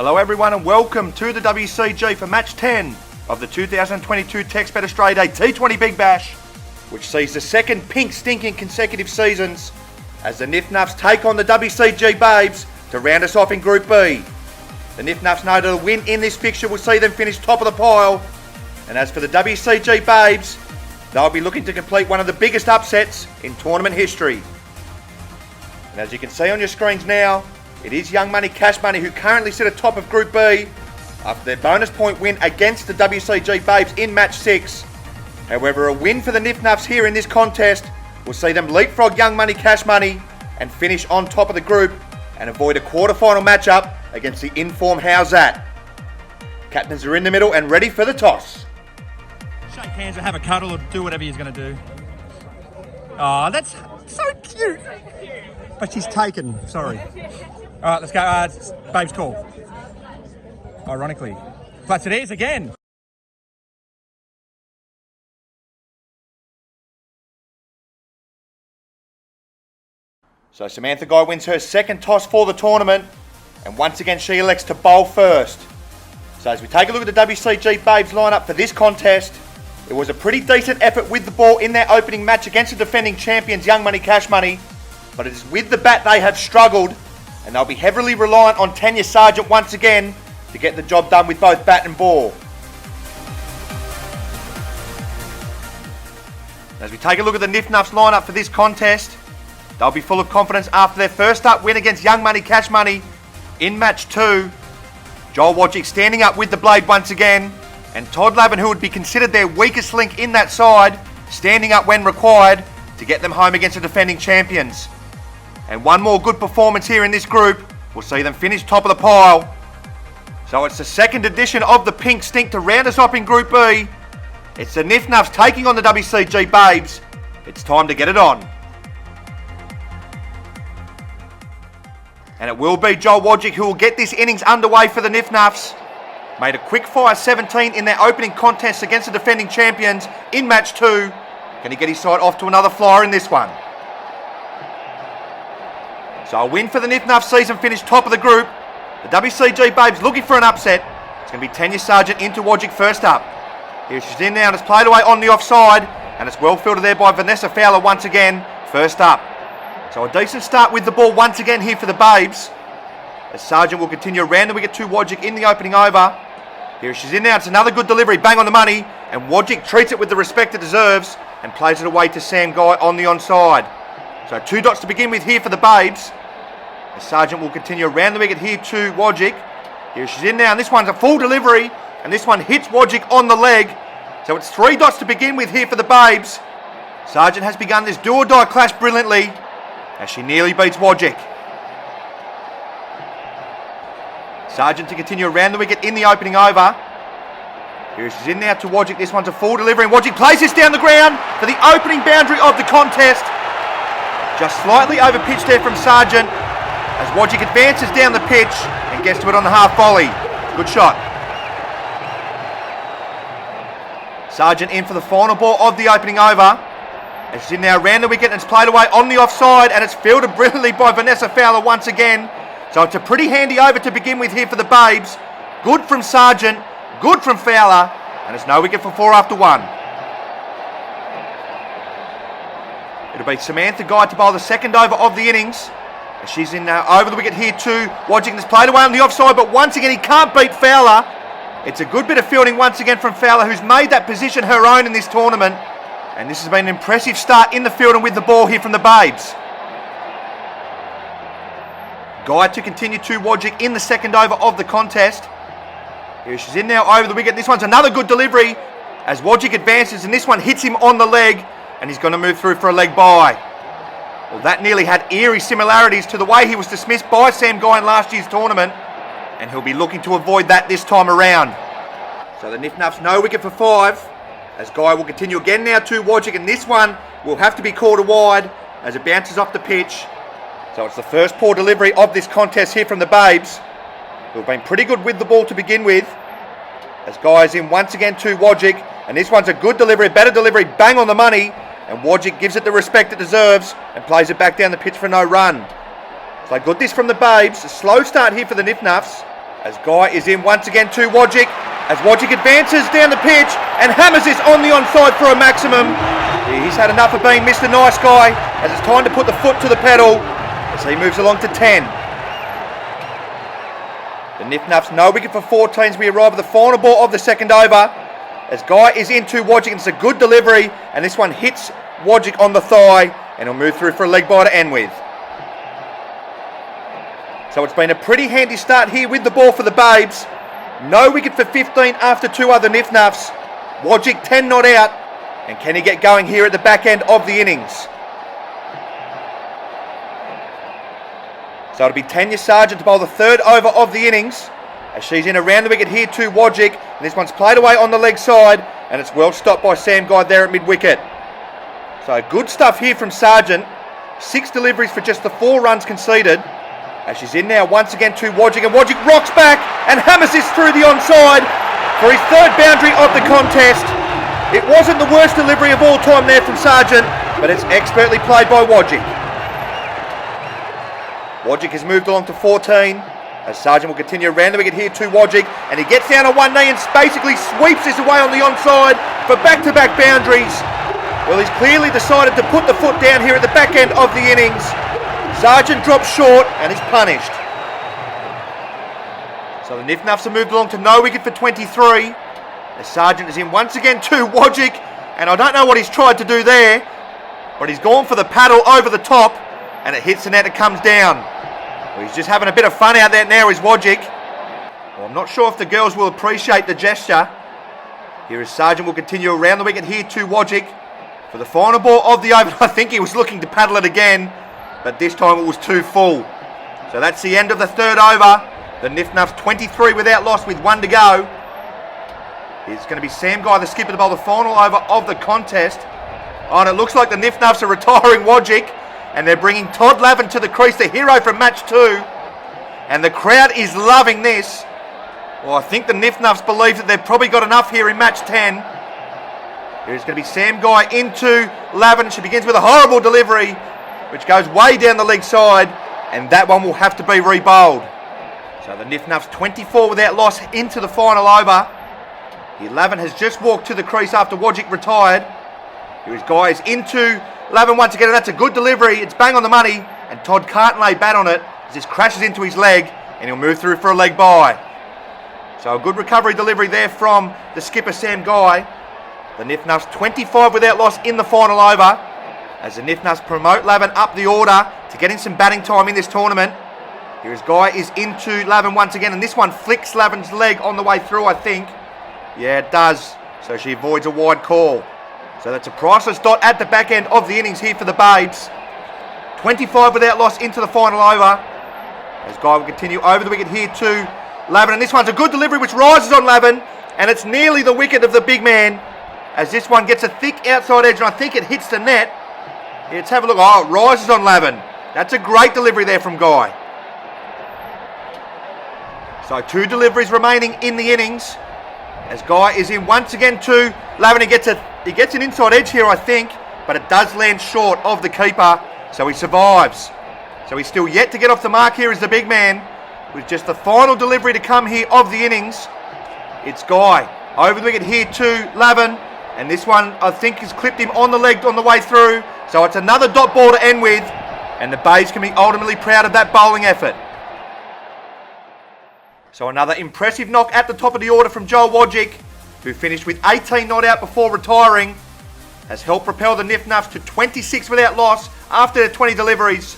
Hello everyone and welcome to the WCG for match 10 of the 2022 Texbet Australia Day T20 Big Bash, which sees the second pink stink in consecutive seasons as the NIFF NUFFS take on the WCG Babes to round us off in Group B. The NIFF NUFFS know that a win in this fixture will see them finish top of the pile, and as for the WCG Babes, they'll be looking to complete one of the biggest upsets in tournament history. And as you can see on your screens now, it is Young Money Cash Money who currently sit atop of Group B after their bonus point win against the WCG Babes in match 6. However, a win for the NIFF NUFFS here in this contest will see them leapfrog Young Money Cash Money and finish on top of the group and avoid a quarter-final matchup against the in-form How's That. Captains are in the middle and ready for the toss. Shake hands or have a cuddle or do whatever he's going to do. Oh, that's so cute. But she's taken, sorry. All right, let's go. Babe's call. Ironically. But it is again. So Samantha Guy wins her second toss for the tournament, and once again she elects to bowl first. So as we take a look at the WCG Babes lineup for this contest, it was a pretty decent effort with the ball in their opening match against the defending champions Young Money Cash Money, but it is with the bat they have struggled, and they'll be heavily reliant on Tanya Sargent once again to get the job done with both bat and ball. As we take a look at the NIFF NUFFS lineup for this contest, they'll be full of confidence after their first up win against Young Money Cash Money in match 2. Joel Wojcik standing up with the blade once again, and Todd Lavin, who would be considered their weakest link in that side, standing up when required to get them home against the defending champions. And one more good performance here in this group will see them finish top of the pile. So it's the second edition of the pink stink to round us up in Group B. It's the NIFF NUFFS taking on the WCG Babes. It's time to get it on. And it will be Joel Wojcik who will get this innings underway for the NIFF NUFFS. Made a quick fire 17 in their opening contest against the defending champions in match 2. Can he get his side off to another flyer in this one? So a win for the NIFF NUFFS season finish top of the group. The WCG Babes looking for an upset. It's going to be Tanya Sargent into Wojcik first up. Here she's in now and it's played away on the offside, and it's well fielded there by Vanessa Fowler once again, first up. So a decent start with the ball once again here for the Babes, as Sargent will continue around the wicket to Wojcik in the opening over. Here she's in now, it's another good delivery, bang on the money, and Wojcik treats it with the respect it deserves and plays it away to Sam Guy on the onside. So 2 dots to begin with here for the Babes. The Sargent will continue around the wicket here to Wojcik. Here she's in now, and this one's a full delivery, and this one hits Wojcik on the leg. So it's 3 dots to begin with here for the Babes. Sargent has begun this do or die clash brilliantly as she nearly beats Wojcik. Sargent to continue around the wicket in the opening over. Here she's in now to Wojcik. This one's a full delivery, and Wojcik plays this down the ground for the opening boundary of the contest. Just slightly over pitch there from Sargent as Wojcik advances down the pitch and gets to it on the half volley. Good shot. Sargent in for the final ball of the opening over. As she's in now around the wicket and it's played away on the offside, and it's fielded brilliantly by Vanessa Fowler once again. So it's a pretty handy over to begin with here for the Babes. Good from Sargent, good from Fowler, and it's no wicket for 4 after 1. It'll be Samantha Guy to bowl the second over of the innings. As she's in now over the wicket here too. Wojcik has played away on the offside, but once again he can't beat Fowler. It's a good bit of fielding once again from Fowler, who's made that position her own in this tournament. And this has been an impressive start in the field and with the ball here from the Babes. Guy to continue to Wojcik in the second over of the contest. Here she's in now over the wicket. This one's another good delivery as Wojcik advances, and this one hits him on the leg, and he's going to move through for a leg bye. Well, that nearly had eerie similarities to the way he was dismissed by Sam Guy in last year's tournament, and he'll be looking to avoid that this time around. So the NIFF NUFFS no wicket for 5, as Guy will continue again now to Wojcik, and this one will have to be called a wide as it bounces off the pitch. So it's the first poor delivery of this contest here from the Babes, who have been pretty good with the ball to begin with. As Guy is in once again to Wojcik, and this one's a good delivery, better delivery, bang on the money, and Wojcik gives it the respect it deserves and plays it back down the pitch for no run. So good this from the Babes, a slow start here for the NIFF NUFFS, As Guy is in once again to Wodgick. As Wodgick advances down the pitch and hammers this on the onside for a maximum. He's had enough of being Mr. Nice Guy, as it's time to put the foot to the pedal as he moves along to 10. The NIFF NUFFS no wicket for 14 as we arrive at the final ball of the second over. As Guy is into Wodgick, and it's a good delivery, and this one hits Wodgick on the thigh, and he'll move through for a leg bye to end with. So it's been a pretty handy start here with the ball for the Babes. No wicket for 15 after 2 other NIFF NUFFS. Wodgick 10 not out, and can he get going here at the back end of the innings? So it'll be Tanya Sargent to bowl the third over of the innings, as she's in around the wicket here to Wodgick, and this one's played away on the leg side, and it's well stopped by Sam Guy there at mid-wicket. So good stuff here from Sargent. 6 deliveries for just the 4 runs conceded, as she's in now once again to Wodgick, and Wodgick rocks back and hammers this through the onside for his 3rd boundary of the contest. It wasn't the worst delivery of all time there from Sargent, but it's expertly played by Wodgick. Wodgick has moved along to 14, as Sargent will continue around the wicket here to Wodgick, and he gets down on one knee and basically sweeps this away on the onside for back-to-back boundaries. Well, he's clearly decided to put the foot down here at the back end of the innings. Sargent drops short and is punished. So the NIFF NUFFS have moved along to no wicket for 23. As Sargent is in once again to Wodgick, and I don't know what he's tried to do there, but he's gone for the paddle over the top, and it hits the net and comes down. Well, he's just having a bit of fun out there now, is Wodgick. Well, I'm not sure if the girls will appreciate the gesture. Here is Sargent will continue around the wicket here to Wodgick for the final ball of the over. I think he was looking to paddle it again, but this time it was too full. So that's the end of the third over. The NIFF NUFFS 23 without loss with 1 to go. It's going to be Sam Guy, the skipper, to bowl the final over of the contest. Oh, and it looks like the NIFF NUFFS are retiring Wodgick, and they're bringing Todd Lavin to the crease, the hero from match 2. And the crowd is loving this. Well, I think the NIFF NUFFS believe that they've probably got enough here in match 10. Here's going to be Sam Guy into Lavin. She begins with a horrible delivery, which goes way down the leg side, and that one will have to be re-bowled. So the NIFF NUFFS 24 without loss into the final over. Here Lavin has just walked to the crease after Wodgick retired. Here his Guy is into Lavin once again, and that's a good delivery. It's bang on the money, and Todd can't lay bat on it as this crashes into his leg, and he'll move through for a leg bye. So a good recovery delivery there from the skipper Sam Guy. The NIFF NUFFS 25 without loss in the final over, as the NIFF NUFFS promote Lavin up the order to getting some batting time in this tournament. Here his Guy is into Lavin once again, and this one flicks Lavin's leg on the way through, I think. Yeah, it does. So she avoids a wide call. So that's a priceless dot at the back end of the innings here for the Babes. 25 without loss into the final over, as Guy will continue over the wicket here to Lavin, and this one's a good delivery which rises on Lavin, and it's nearly the wicket of the big man, as this one gets a thick outside edge, and I think it hits the net. Yeah, let's have a look. Oh, it rises on Lavin. That's a great delivery there from Guy. So 2 deliveries remaining in the innings, as Guy is in once again to Lavin. He gets an inside edge here, I think, but it does land short of the keeper, so he survives. So he's still yet to get off the mark here as the big man, with just the final delivery to come here of the innings. It's Guy over the wicket here to Lavin, and this one I think has clipped him on the leg on the way through, so it's another dot ball to end with, and the Babes can be ultimately proud of that bowling effort. So another impressive knock at the top of the order from Joel Wodgick, who finished with 18 not out before retiring, has helped propel the NIFF NUFFS to 26 without loss after their 20 deliveries.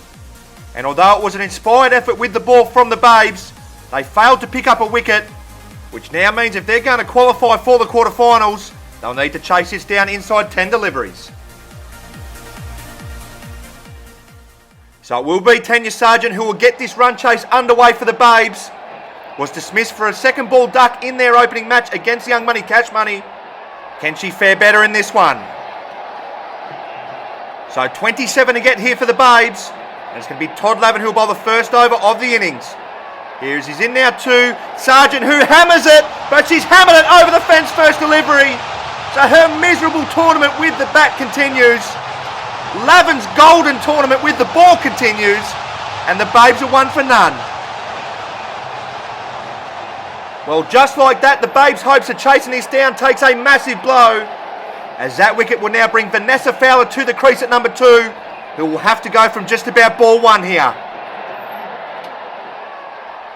And although it was an inspired effort with the ball from the Babes, they failed to pick up a wicket, which now means if they're going to qualify for the quarterfinals, they'll need to chase this down inside 10 deliveries. So it will be Tanya Sargent who will get this run chase underway for the Babes. Was dismissed for a second ball duck in their opening match against Young Money Cash Money. Can she fare better in this one? So 27 to get here for the Babes. And it's going to be Todd Lavin who will bowl the first over of the innings. Here's he's in now to Sargent, who hammers it, but she's hammered it over the fence first delivery. So her miserable tournament with the bat continues. Lavin's golden tournament with the ball continues. And the Babes are 1 for none. Well, just like that, the Babes' hopes of chasing this down takes a massive blow, as that wicket will now bring Vanessa Fowler to the crease at number 2, who will have to go from just about ball 1 here.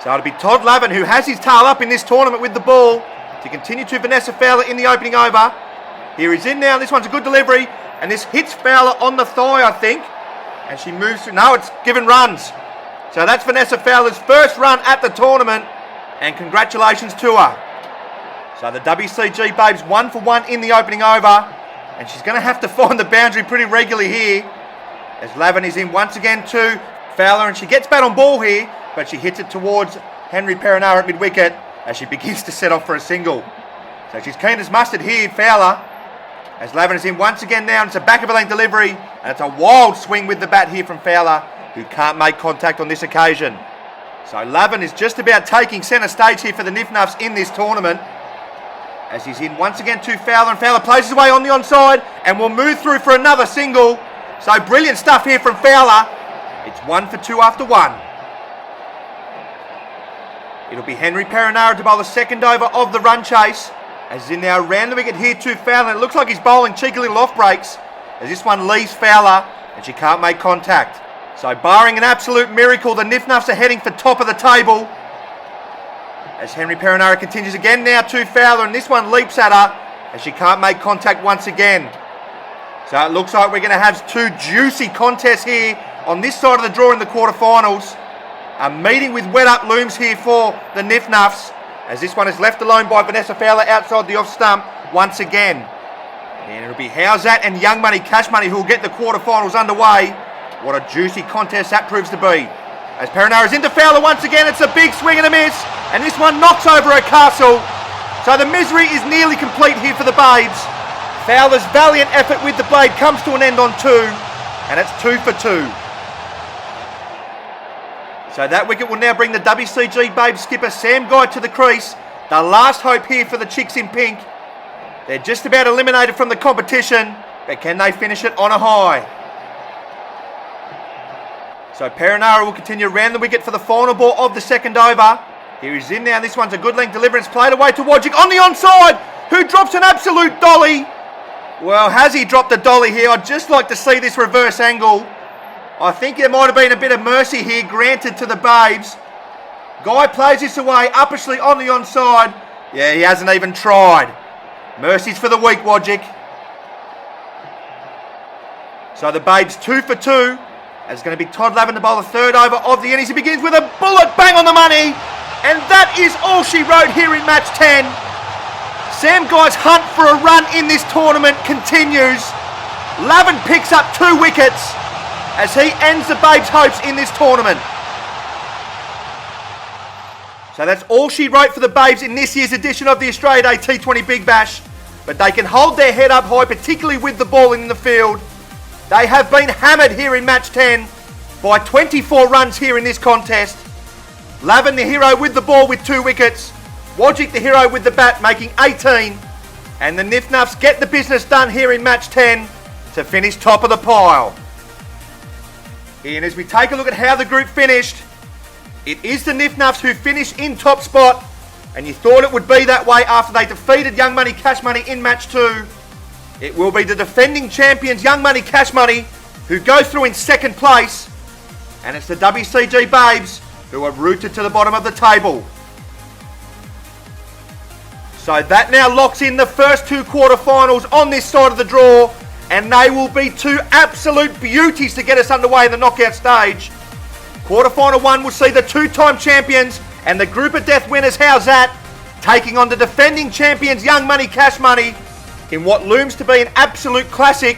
So it'll be Todd Lavin, who has his tail up in this tournament with the ball, to continue to Vanessa Fowler in the opening over. Here he's in now, this one's a good delivery, and this hits Fowler on the thigh, I think, and she moves through. No, it's given runs. So that's Vanessa Fowler's first run at the tournament, and congratulations to her. So the WCG Babes 1 for 1 in the opening over, and she's going to have to find the boundary pretty regularly here, as Lavin is in once again to Fowler, and she gets bat on ball here, but she hits it towards Henry Perenara at mid-wicket as she begins to set off for a single. So she's keen as mustard here, Fowler, as Lavin is in once again now, and it's a back of a lane delivery, and it's a wild swing with the bat here from Fowler, who can't make contact on this occasion. So Lavin is just about taking centre stage here for the NIFF NUFFS in this tournament, as he's in once again to Fowler, and Fowler plays his way on the onside and will move through for another single. So brilliant stuff here from Fowler. It's 1 for 2 after 1. It'll be Henry Perenara to bowl the second over of the run chase, as he's in now around the wicket here to Fowler. It looks like he's bowling cheeky little off breaks, as this one leaves Fowler and she can't make contact. So barring an absolute miracle, the NIFF NUFFS are heading for top of the table, as Henry Perenara continues again now to Fowler, and this one leaps at her as she can't make contact once again. So it looks like we're going to have 2 juicy contests here on this side of the draw in the quarterfinals. A meeting with wet up looms here for the NIFF NUFFS, as this one is left alone by Vanessa Fowler outside the off stump once again. And it'll be How's That and Young Money Cash Money who will get the quarterfinals underway. What a juicy contest that proves to be. As Perenara is into Fowler once again, it's a big swing and a miss, and this one knocks over a castle. So the misery is nearly complete here for the Babes. Fowler's valiant effort with the blade comes to an end on 2, and it's 2 for 2. So that wicket will now bring the WCG Babes skipper Sam Guy to the crease. The last hope here for the Chicks in Pink. They're just about eliminated from the competition, but can they finish it on a high? So Perenara will continue around the wicket for the final ball of the second over. Here he's in now, this one's a good length deliverance, played away to Wodgick on the onside, who drops an absolute dolly. Well, has he dropped a dolly here? I'd just like to see this reverse angle. I think there might have been a bit of mercy here granted to the Babes. Guy plays this away, uppishly on the onside. Yeah, he hasn't even tried. Mercies for the weak, Wodgick. So the Babes 2 for 2. It's going to be Todd Lavin to bowl the third over of the innings. He begins with a bullet bang on the money. And that is all she wrote here in match 10. Sam Guy's hunt for a run in this tournament continues. Lavin picks up 2 wickets as he ends the Babes' hopes in this tournament. So that's all she wrote for the Babes in this year's edition of the Australia Day T20 Big Bash. But they can hold their head up high, particularly with the ball in the field. They have been hammered here in match 10 by 24 runs here in this contest. Lavin the hero with the ball with 2 wickets. Wodgick the hero with the bat making 18. And the NIFF NUFFS get the business done here in match 10 to finish top of the pile. And as we take a look at how the group finished, it is the NIFF NUFFS who finished in top spot. And you thought it would be that way after they defeated Young Money Cash Money in match 2. It will be the defending champions Young Money Cash Money who go through in second place. And it's the WCG Babes who are rooted to the bottom of the table. So that now locks in the first 2 quarterfinals on this side of the draw. And they will be 2 absolute beauties to get us underway in the knockout stage. Quarterfinal 1 will see the 2-time champions and the group of death winners How's That taking on the defending champions Young Money Cash Money in what looms to be an absolute classic,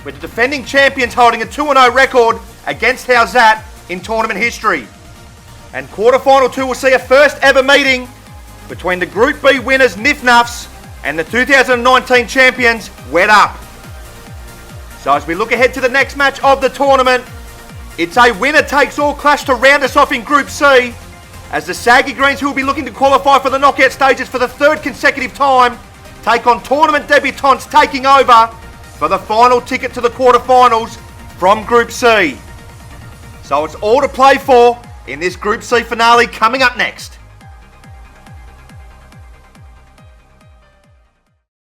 with the defending champions holding a 2-0 record against How's That in tournament history. And quarterfinal 2 will see a first ever meeting between the Group B winners NIFF NUFFS and the 2019 champions Wet Up. So as we look ahead to the next match of the tournament, it's a winner-takes-all clash to round us off in Group C, as the Saggy Greens, who will be looking to qualify for the knockout stages for the 3rd consecutive time, take on tournament debutantes taking over for the final ticket to the quarterfinals from Group C. So it's all to play for in this Group C finale coming up next.